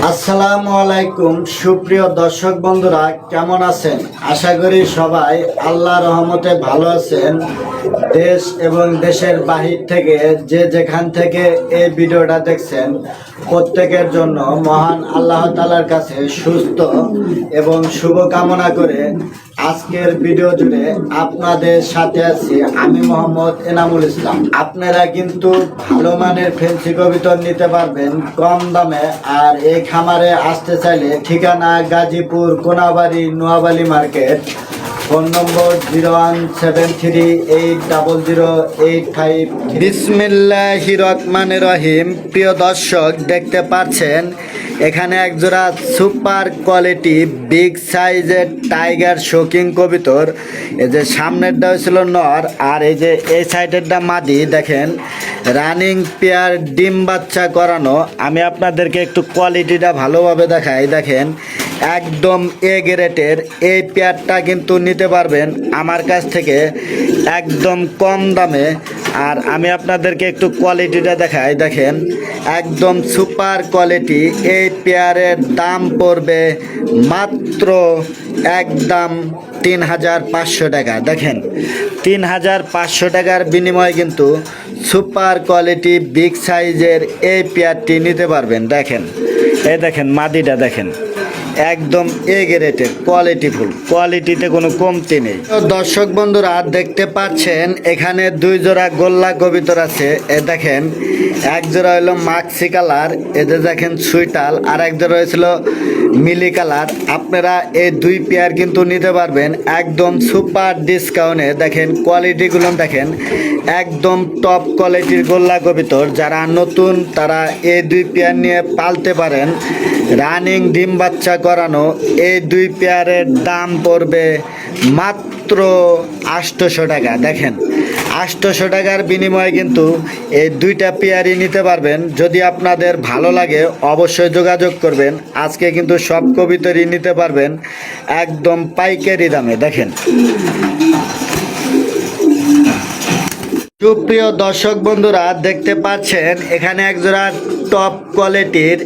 আসসালামু আলাইকুম সুপ্রিয় দর্শক বন্ধুরা, কেমন আছেন? আশা করি সবাই আল্লাহ রহমতে ভালো আছেন। দেশ এবং দেশের বাহির থেকে যে যেখান থেকে এই ভিডিওটা দেখছেন, প্রত্যেকের জন্য মহান আল্লাহ তাআলার কাছে সুস্থ এবং শুভ কামনা করে আজকের ভিডিও জুড়ে আপনাদের সাথে আছি আমি মোহাম্মদ এনামুল ইসলাম। আপনারা কিন্তু ভালো মানের ফেন্সি কবুতর নিতে পারবেন কম দামে। আর এই খামারে আসতে চাইলে ঠিকানা গাজীপুর কোনাবাড়ি নোয়াবালি মার্কেট, ফোন নম্বর 017380085। বিসমিল্লাহির রহমানির রহিম। প্রিয় দর্শক, দেখতে পাচ্ছেন এখানে একজোড়া সুপার কোয়ালিটি বিগ সাইজের টাইগার শোকিং কবুতর। এই যে সামনেরটা হয়েছিল নর, আর এই যে এই সাইডেরটা মাদি। দেখেন রানিং পেয়ার, ডিম বাচ্চা করানো। আমি আপনাদেরকে একটু কোয়ালিটিটা ভালোভাবে দেখাই। দেখেন একদম এ গ্রেডের এই পেয়ারটা কিন্তু নিতে পারবেন আমার কাছ থেকে একদম কম দামে। আর আমি আপনাদেরকে একটু কোয়ালিটিটা দেখাই। দেখেন একদম সুপার কোয়ালিটি। এই পেয়ারের দাম পড়বে মাত্র একদম ৩৫০০ টাকা। দেখেন ৩৫০০ টাকার বিনিময়ে কিন্তু সুপার কোয়ালিটি বিগ সাইজের এই পেয়ারটি নিতে পারবেন। দেখেন এই দেখেন মাদিটা, দেখেন একদম এ গ্রেডের কোয়ালিটিফুল, কোয়ালিটিতে কোনো কমতি নেই। তো দর্শক বন্ধুরা, দেখতে পাচ্ছেন এখানে দুই জোড়া গোল্লা কবুতর আছে। এ দেখেন এক জোড়া হলো মাক্সি কালার, এদের দেখেন সুইটাল, আর এক জোড়া হয়েছিল মিলি কালার। আপনারা এই দুই পেয়ার কিন্তু নিতে পারবেন একদম সুপার ডিসকাউন্টে। দেখেন কোয়ালিটিগুলো দেখেন একদম টপ কোয়ালিটির গোল্লা কবুতর। যারা নতুন তারা এই দুই পেয়ার নিয়ে পালতে পারেন। রানিং ডিম বাচ্চা করানো এই দুই পেয়ারের দাম পড়বে মাত্র ৮০০ টাকা। দেখেন ৮০০ টাকার বিনিময়ে কিন্তু এই দুইটা পেয়ারই নিতে পারবেন। যদি আপনাদের ভালো লাগে অবশ্যই যোগাযোগ করবেন। আজকে কিন্তু সব কবুতরই নিতে পারবেন একদম পাইকারি দামে। দেখেন সুপ্রিয় দর্শক বন্ধুরা, দেখতে পাচ্ছেন এখানে একজোড়া টপ কোয়ালিটির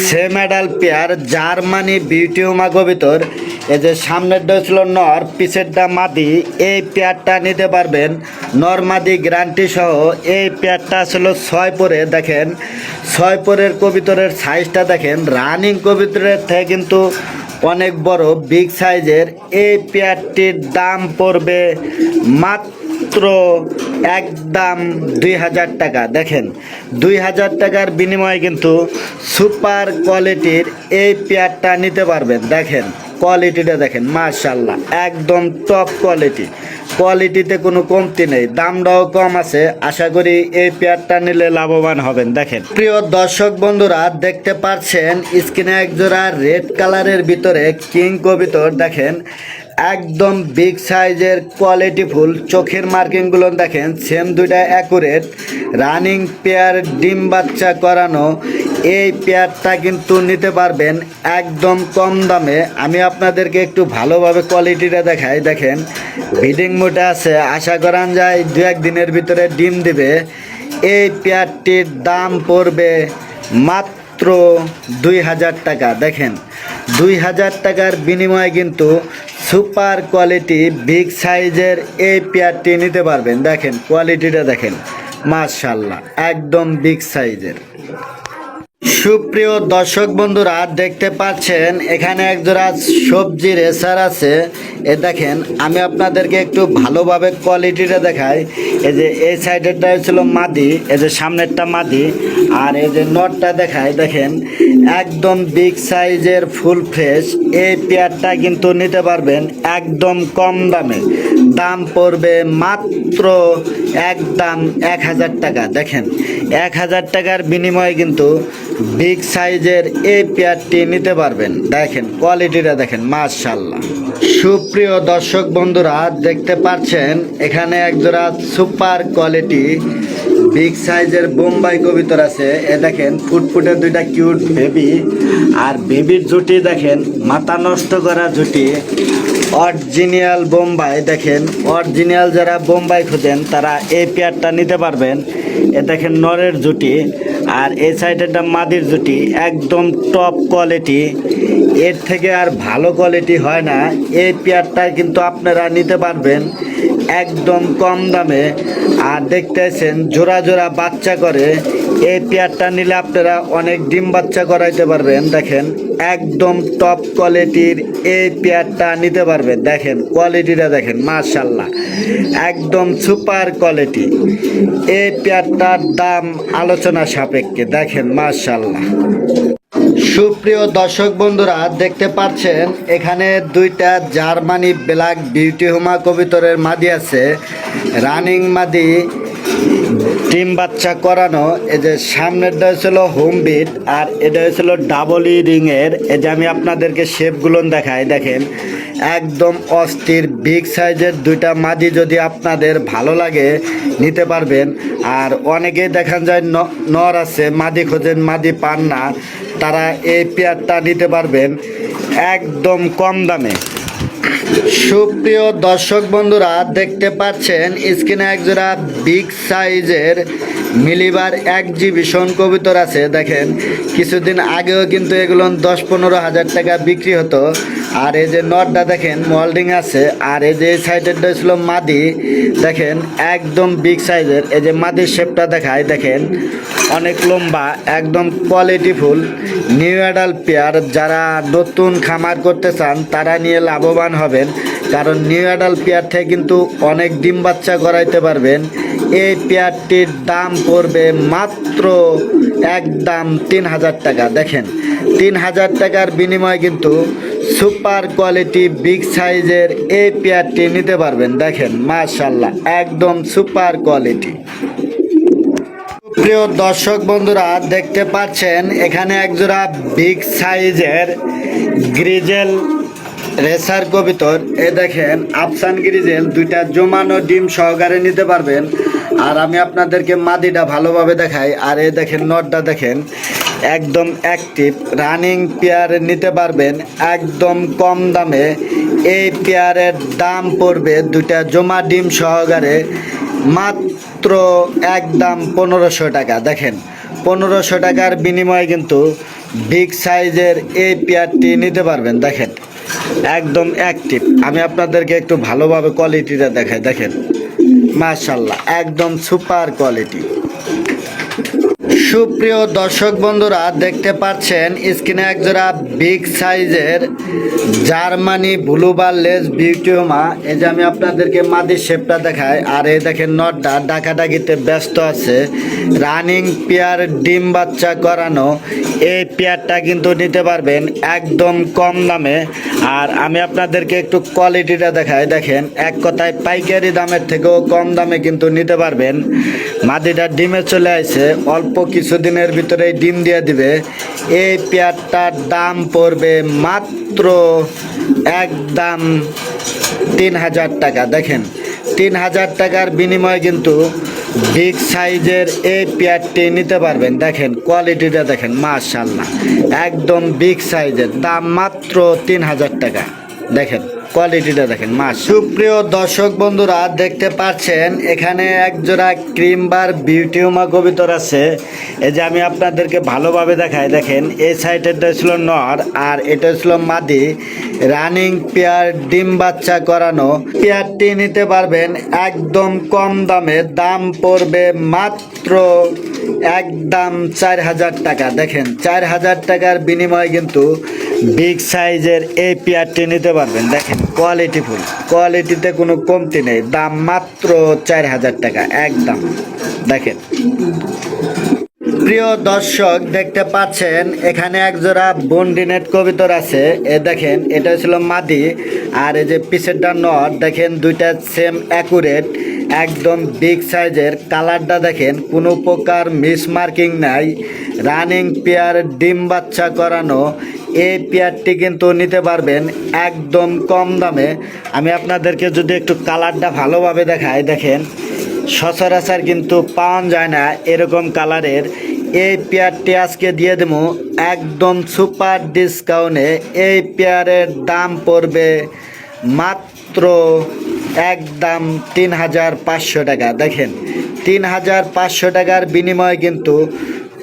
সেমেডাল পেয়ার জার্মানি বিউটিউমা কবুতর। এই যে সামনেরটা ছিল নর, পিছেরটা মাদি। এই পেয়ারটা নিতে পারবেন নর মাদি গ্যারান্টি সহ। এই পেয়ারটা ছিল 6 পরে। দেখেন 6 পরের কবুতরের সাইজটা দেখেন রানিং কবুতরের থেকে কিন্তু অনেক বড় বিগ সাইজের। এই পেয়ারটির দাম পড়বে মাত্র একদম ২০০০ টাকা। দেখেন ২০০০ টাকার বিনিময়ে কিন্তু সুপার কোয়ালিটির এই পেয়ারটা নিতে পারবেন। দেখেন কোয়ালিটিটা দেখেন মাশাআল্লাহ একদম টপ কোয়ালিটি, কোয়ালিটিতে কোনো কমতি নেই। দামটাও কম আছে। আশা করি এই পেয়ারটা নিলে লাভবান হবেন। দেখেন প্রিয় দর্শক বন্ধুরা, দেখতে পাচ্ছেন স্ক্রিনে একজোড়া রেড কালারের ভিতরে কিং কবুতর। দেখেন একদম বিগ সাইজের কোয়ালিটিফুল। চোখের মার্কিংগুলো দেখেন সেম দুইটা অ্যাকুরেট। রানিং পেয়ার, ডিম বাচ্চা করানো এই পেয়ারটা কিন্তু নিতে পারবেন একদম কম দামে। আমি আপনাদেরকে একটু ভালোভাবে কোয়ালিটিটা দেখাই। দেখেন ব্রিডিং মোডে আছে, আশা করান যায় 2-1 দিনের ভিতরে ডিম দিবে। এই পেয়ারটির দাম পড়বে মাত্র ২০০০ টাকা। দেখেন ২০০০ টাকার বিনিময়ে কিন্তু সুপার কোয়ালিটি বিগ সাইজের এই পেয়ারটি নিতে পারবেন। দেখেন কোয়ালিটিটা দেখেন মাশাআল্লাহ একদম বিগ সাইজের। সুপ্রিয় দর্শক বন্ধুরা, দেখতে পাচ্ছেন এখানে একজোড়া সবজি রেসার আছে। এ দেখেন আমি আপনাদেরকে একটু ভালোভাবে কোয়ালিটিটা দেখাই। এই যে এই সাইডেরটা ছিল মাদি, এই যে সামনেরটা মাদি, আর এই যে নটটা দেখায়। দেখেন একদম বিগ সাইজের ফুল ফ্রেশ। এই পেয়ারটা কিন্তু নিতে পারবেন একদম কম দামে। দাম পড়বে মাত্র একদম ১০০০ টাকা। দেখেন ১০০০ টাকার বিনিময়ে কিন্তু বিগ সাইজের এই পেয়ারটি নিতে পারবেন। দেখেন কোয়ালিটিটা দেখেন মাশাআল্লাহ। সুপ্রিয় দর্শক বন্ধুরা, দেখতে পাচ্ছেন এখানে একজোড়া সুপার কোয়ালিটি বিগ সাইজের বোম্বাই কবুতর আছে। এ দেখেন ফুটফুটে দুইটা কিউট বেবি, আর বেবির জুটি দেখেন মাথা নষ্ট করা জুটি, অরিজিনাল বোম্বাই। দেখেন অরিজিনাল যারা বোম্বাই খোঁজেন তারা এই পেয়ারটা নিতে পারবেন। এ দেখেন নরের জুটি, আর এই সাইডেরটা মাদির জুটি, একদম টপ কোয়ালিটি। এর থেকে আর ভালো কোয়ালিটি হয় না। এই পেয়ারটা কিন্তু আপনারা নিতে পারবেন একদম কম দামে। আর দেখতেছেন জোড়া জোড়া বাচ্চা করে। এই পেয়ারটা নিলে আপনারা অনেক ডিম বাচ্চা করাইতে পারবেন। দেখেন একদম টপ কোয়ালিটির এই পেয়ারটা নিতে পারবেন। দেখেন কোয়ালিটিটা দেখেন, মাশাআল্লাহ একদম সুপার কোয়ালিটি। এই পেয়ারটার দাম আলোচনা সাপেক্ষে। দেখেন মাশাআল্লাহ। সুপ্রিয় দর্শক বন্ধুরা, দেখতে পাচ্ছেন এখানে দুইটা জার্মানি ব্ল্যাক বিউটি হোমা কবিতরের মাদি আছে, রানিং মাদি, ডিম বাচ্চা করানো। এই যে সামনেরটা হয়েছিল হোম বিট, আর এটা হয়েছিল ডাবল ই রিংয়ের। এই যে আমি আপনাদেরকে শেপগুলো দেখাই, দেখেন একদম অস্থির বিগ সাইজের দুইটা মাদি। যদি আপনাদের ভালো লাগে নিতে পারবেন। আর অনেকেই দেখান যায় নর আছে, মাদি খোঁজেন, মাদি পান না, তারা এই পেয়ারটা নিতে পারবেন একদম কম দামে। সুপ্রিয় দর্শক বন্ধুরা, দেখতে পাচ্ছেন স্ক্রিনে একজোড়া বিগ সাইজের মিলিবার এক্সিবিশন কবুতর আছে। দেখেন কিছুদিন আগেও কিন্তু এগুলো 10-15 হাজার টাকা বিক্রি হতো। আর এই যে নটটা দেখেন মোল্ডিং আছে, আর এই যে সাইডেরটা ছিল মাদি। দেখেন একদম বিগ সাইজের। এই যে মাদির শেপটা দেখায়, দেখেন অনেক লম্বা, একদম কোয়ালিটিফুল নিউ অ্যাডাল পেয়ার। যারা নতুন খামার করতে চান তারা নিয়ে লাভবান হবেন, কারণ নিউ অ্যাডাল পেয়ার থেকে কিন্তু অনেক ডিম বাচ্চা করাইতে পারবেন। এই পেয়ারটির দাম পড়বে মাত্র একদম 3000 টাকা। দেখেন 3000 টাকার বিনিময়ে কিন্তু সুপার কোয়ালিটি বিগ সাইজের এই পেয়ারটি নিতে পারবেন। দেখেন মাশাআল্লাহ একদম সুপার কোয়ালিটি। প্রিয় দর্শক বন্ধুরা, দেখতে পাচ্ছেন এখানে একজোড়া বিগ সাইজের গ্রিজেল রেসার কবিতর। এ দেখেন আফসান গ্রিজেল, দুইটা জমানো ডিম সহকারে নিতে পারবেন। আর আমি আপনাদেরকে মাদিটা ভালোভাবে দেখাই। আর এই দেখেন নটটা দেখেন একদম অ্যাক্টিভ, রানিং পেয়ার নিতে পারবেন একদম কম দামে। এই পেয়ারের দাম পড়বে দুইটা জমা ডিম সহকারে মাত্র একদম 1500 টাকা। দেখেন 1500 টাকার বিনিময়ে কিন্তু বিগ সাইজের এই পেয়ারটি নিতে পারবেন। দেখেন একদম অ্যাক্টিভ। আমি আপনাদেরকে একটু ভালোভাবে কোয়ালিটিটা দেখাই। দেখেন মাশাআল্লাহ একদম সুপার কোয়ালিটি। সুপ্রিয় দর্শক বন্ধুরা, দেখতে পাচ্ছেন স্ক্রিনে একজোড়া বিগ সাইজের জার্মানি ব্লু বারলেস বিউটি হোমা। এই যে আমি আপনাদেরকে মাদির শেপটা দেখাই। আর এই দেখেন নটটা ডাকাডাকিতে ব্যস্ত আছে, রানিং পেয়ার, ডিম বাচ্চা করানো। এই পেয়ারটা কিন্তু নিতে পারবেন একদম কম দামে। আর আমি আপনাদেরকে একটু কোয়ালিটিটা দেখাই। দেখেন এক কথায় পাইকারি দামের থেকেও কম দামে কিন্তু নিতে পারবেন। মাদিটা ডিমে চলে আসে, অল্প কিছুদিনের ভিতরেই ডিম দিয়ে দিবে। এই পেয়ারটার দাম পড়বে মাত্র একদম 3000 টাকা। দেখেন 3000 টাকার বিনিময়ে কিন্তু বিগ সাইজের এই পেয়ারটি নিতে পারবেন। দেখেন কোয়ালিটিটা দেখেন মাশাআল্লাহ একদম বিগ সাইজের, দাম মাত্র 3000 টাকা। দেখেন কোয়ালিটিটা দেখেন সুপ্রিয় দর্শক বন্ধুরা, দেখতে পাচ্ছেন এখানে একজোড়া ক্রিমবার বিউটি হোমা কবিতর আছে। এই যে আমি আপনাদেরকে ভালোভাবে দেখাই। দেখেন এই সাইডেরটা ছিল নর, আর এটা ছিল মাদি, রানিং পেয়ার, ডিম বাচ্চা করানো। পেয়ারটি নিতে পারবেন একদম কম দামে, দাম পড়বে মাত্র একদম 4000 টাকা। দেখেন 4000 টাকার বিনিময়ে কিন্তু বিগ সাইজের এই পেয়ারটি নিতে পারবেন। দেখেন কোয়ালিটিফুল, কোয়ালিটিতে কোনো কমতি নেই, দাম মাত্র 4000 টাকা একদম। দেখেন প্রিয় দর্শক, দেখতে পাচ্ছেন এখানে একজোড়া বন্ডিনেট কবিতর আছে। এ দেখেন এটা ছিল মাদি, আর এই যে পিছেরটা নর। দেখেন দুইটা সেম অ্যাকুরেট, একদম বিগ সাইজের। কালারটা দেখেন কোনো প্রকার মিস মার্কিং নাই, রানিং পেয়ার, ডিম বাচ্চা করানো। এই পেয়ারটি কিন্তু নিতে পারবেন একদম কম দামে। আমি আপনাদেরকে যদি একটু কালারটা ভালোভাবে দেখাই, দেখেন সচরাচর কিন্তু পাওয়া যায় না এরকম কালারের। এই পেয়ারটি আজকে দিয়ে দেবো একদম সুপার ডিসকাউন্টে। এই পেয়ারের দাম পড়বে মাত্র একদম 3,500 টাকা। দেখেন 3,500 টাকার বিনিময়ে কিন্তু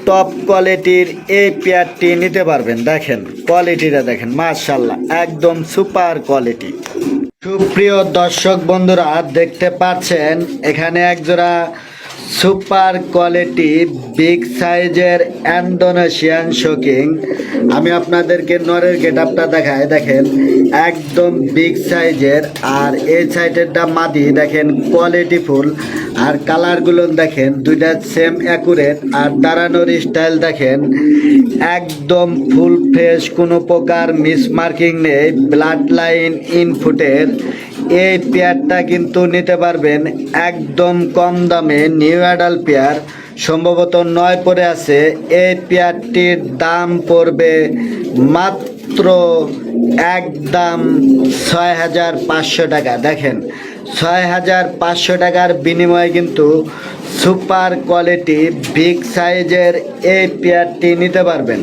টপ কোয়ালিটির এই পেয়ারটি নিতে পারবেন। দেখেন কোয়ালিটিটা দেখেন, মাশাআল্লাহ একদম সুপার কোয়ালিটি। সুপ্রিয় দর্শক বন্ধুরা, দেখতে পাচ্ছেন এখানে একজোড়া সুপার কোয়ালিটি বিগ সাইজের ইন্দোনেশিয়ান শোকিং। আমি আপনাদেরকে নরের গেটআপটা দেখাই, দেখেন একদম বিগ সাইজের। আর এই সাইডেরটা মাদি, দেখেন কোয়ালিটি ফুল। আর কালারগুলো দেখেন দুইটা সেম অ্যাকুরেট। আর দাঁড়ানোর স্টাইল দেখেন একদম ফুল ফ্রেশ, কোনো প্রকার মিসমার্কিং নেই, ব্লাড লাইন ইনফুটের। এই পেয়ারটা কিন্তু নিতে পারবেন একদম কম দামে, নিউ অ্যাডাল পেয়ার, সম্ভবত 9 পরে আছে। এই পেয়ারটির দাম পড়বে মাত্র একদম 6,500 টাকা। দেখেন 6,500 টাকার বিনিময়ে কিন্তু সুপার কোয়ালিটি বিগ সাইজের এই পেয়ারটি নিতে পারবেন।